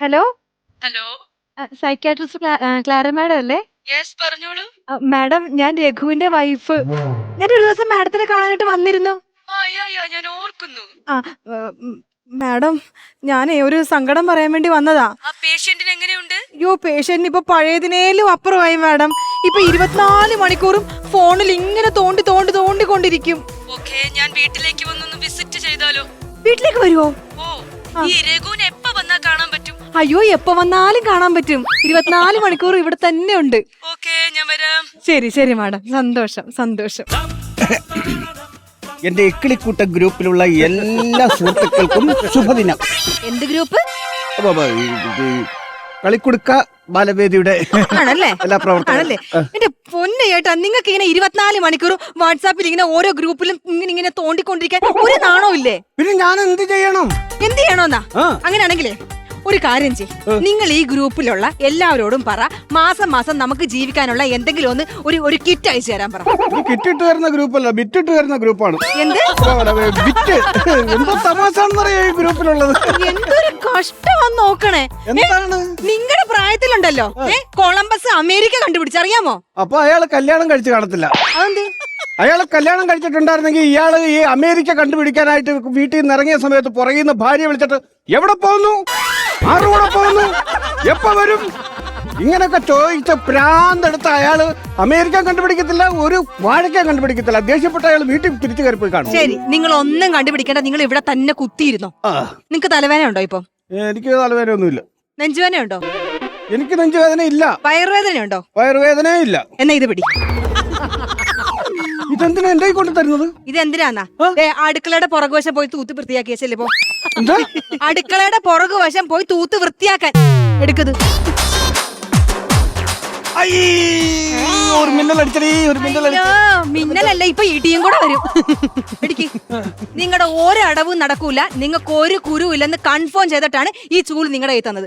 Hello. Hello. Psychiatrist Clara madam അല്ലേ? Yes, പറഞ്ഞോളൂ. Madam, ഞാൻ രഘുവിന്റെ വൈഫ്. ഞാൻ ഒരു ദിവസം മാഡത്തിനെ കാണാനായിട്ട് വന്നിരുന്നു. ഞാൻ ഓർക്കുന്നു. ആ മാഡം, ഞാനേ ഒരു സങ്കടം പറയാൻ വേണ്ടി വന്നതാ. ആ പേഷ്യന്റിന് എങ്ങനെയുണ്ട്? അയ്യോ, പേഷ്യന്റിന് ഇപ്പൊ പഴയതിനേലും അപ്പുറമായി മാഡം. ഇപ്പൊ 24 മണിക്കൂറും ഫോണിൽ ഇങ്ങനെ തോണ്ടിക്കൊണ്ടിരിക്കും. ഓക്കേ, ഞാൻ വീട്ടിലേക്ക് വന്നൊന്ന് വിസിറ്റ് ചെയ്താലോ? വീട്ടിലേക്ക് വരുവോ? ഓ, ഈ രഘുവിനെ എപ്പ വന്നാ കാണാൻ പറ്റും? അയ്യോ, എപ്പോ വന്നാലും കാണാൻ പറ്റും. 24 മണിക്കൂർ ഇവിടെ തന്നെ ഉണ്ട്. ഓക്കേ, ഞാൻ വരാം. ശരി മാഡം, സന്തോഷം. എന്റെ ഇക്കിളിക്കൂട്ട ഗ്രൂപ്പിലുള്ള എല്ലാ സുഹൃത്തുക്കൾക്കും ശുഭദിനം. എന്ത് ഗ്രൂപ്പ്? കളിക്കുടുക്ക ബാലവേദിയുടെ ആണല്ലേ? എല്ലാ പ്രവർത്തനല്ലേ. എന്റെ പൊന്നെ ചേട്ടാ, നിങ്ങൾക്ക് ഇങ്ങനെ 24 മണിക്കൂർ വാട്സാപ്പിൽ ഇങ്ങനെ ഓരോ ഗ്രൂപ്പിലും ഇങ്ങനെ തോണ്ടിക്കൊണ്ടിരിക്കാൻ ഒരു നാണോ ഇല്ലേ? പിന്നെ ഞാൻ എന്ത് ചെയ്യണോന്നാ? അങ്ങനെയാണെങ്കിലേ ഒരു കാര്യം ചെയ്യ്, നിങ്ങൾ ഈ ഗ്രൂപ്പിലുള്ള എല്ലാവരോടും പറ, മാസം നമുക്ക് ജീവിക്കാനുള്ള എന്തെങ്കിലും ഒന്ന് ഒരു കിറ്റ് അയച്ചു തരാൻ പറ. കിറ്റിട്ട് വരുന്ന ഗ്രൂപ്പല്ല, ബിറ്റിട്ട് വരുന്ന ഗ്രൂപ്പാണ്. എന്ത് ബിറ്റ്? എന്തോ തമാശാണെന്നറിയാം ഈ ഗ്രൂപ്പിലുള്ളത്. എന്തൊരു കഷ്ടമാന്ന് നോക്കണേ. എന്താണ് നിങ്ങളുടെ പ്രായത്തിലുണ്ടല്ലോ കൊളംബസ് അമേരിക്ക കണ്ടുപിടിച്ചറിയാമോ? അപ്പൊ അയാള് കല്യാണം കഴിച്ച് കാണത്തില്ല. അതെന്ത്? അയാള് കല്യാണം കഴിച്ചിട്ടുണ്ടായിരുന്നെങ്കിൽ ഇയാള് ഈ അമേരിക്ക കണ്ടുപിടിക്കാനായിട്ട് വീട്ടിൽ നിന്ന് ഇറങ്ങിയ സമയത്ത് പുറകിന്ന് ഭാര്യ വിളിച്ചിട്ട് എവിടെ പോകുന്നു, ആരുടെ പോകുന്നു, എപ്പ വരും, ഇങ്ങനൊക്കെ ചോദിച്ച പ്രാന്തെടുത്ത അയാള് അമേരിക്ക കണ്ടുപിടിക്കത്തില്ല, ഒരു വാഴയ്ക്ക കണ്ടുപിടിക്കത്തില്ല. ദേഷ്യപ്പെട്ട അയാൾ വീട്ടിൽ തിരിച്ചു കയറി പോയി കാണും. ശരി, നിങ്ങൾ ഒന്നും കണ്ടുപിടിക്കേണ്ട, നിങ്ങൾ ഇവിടെ തന്നെ കുത്തിയിരുന്നോ. നിങ്ങക്ക് തലവേദന ഉണ്ടോ? ഇപ്പൊ എനിക്ക് തലവേദന ഒന്നുമില്ല. നെഞ്ചുവേദന ഉണ്ടോ? എനിക്ക് നെഞ്ചുവേദന ഇല്ല. വയറുവേദന ഉണ്ടോ? വയറുവേദന ഇല്ല. എന്നാ ഇത് പിടി. ഇതെന്തിനാ എന്റെ കൊണ്ട് തരുന്നത്? ഇത് എന്തിനാന്നാ? അടുക്കളയുടെ പുറകുവശം പോയി തൂത്ത് വൃത്തിയാക്കിയ ചെല്ലിപ്പോ. എന്താ? അടുക്കളയുടെ പുറകുവശം പോയി തൂത്ത് വൃത്തിയാക്കാൻ എടുക്കത്. ഒരു മിന്നലടിച്ചടി, മിന്നലല്ല, ഇപ്പൊ ഇടിയും കൂടെ വരും. ഇടിക്ക്. നിങ്ങളുടെ ഒരു അടവും നടക്കൂല, നിങ്ങൾക്ക് ഒരു കുരു ഇല്ലെന്ന് കൺഫേം ചെയ്തിട്ടാണ് ഈ ചൂല് നിങ്ങളുടെ കയ്യിൽ തന്നത്.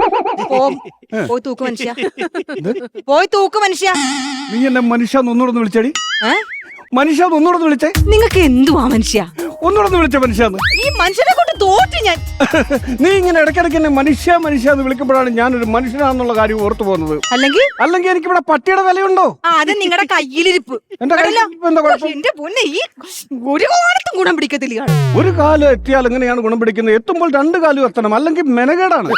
പോയി തൂക്ക് മനുഷ്യ, പോയി തൂക്ക് മനുഷ്യ. നീ എന്നെ മനുഷ്യ ഒന്നുകൂടെ വിളിച്ചടി. മനുഷ്യ ഒന്നുകൂടെ വിളിച്ചേ. നിങ്ങൾക്ക് എന്തുവാ മനുഷ്യ? ഒന്നുകൂടെ വിളിച്ച മനുഷ്യാന്ന്. ഈ മനുഷ്യനെ കൊണ്ട് തോറ്റു ഞാൻ. നീ ഇങ്ങനെ ഇടയ്ക്കിടയ്ക്ക് എന്നെ മനുഷ്യ എന്ന് വിളിക്കുമ്പോഴാണ് ഞാനൊരു മനുഷ്യനാന്നുള്ള കാര്യം ഓർത്തു പോകുന്നത്. അല്ലെങ്കിൽ എനിക്കിവിടെ പട്ടിയുടെ വിലയുണ്ടോ? അത് നിങ്ങളുടെ കയ്യിലിരിപ്പ്. എന്റെ എന്റെ പൊന്നെ, ഈ ഒരു കാലത്തും ഗുണം പിടിക്കത്തില്ല. ഒരു കാലം എത്തിയാൽ എങ്ങനെയാണ് ഗുണം പിടിക്കുന്നത്? എത്തുമ്പോൾ 2 കാലും എത്തണം, അല്ലെങ്കിൽ മെനകേടാണ്.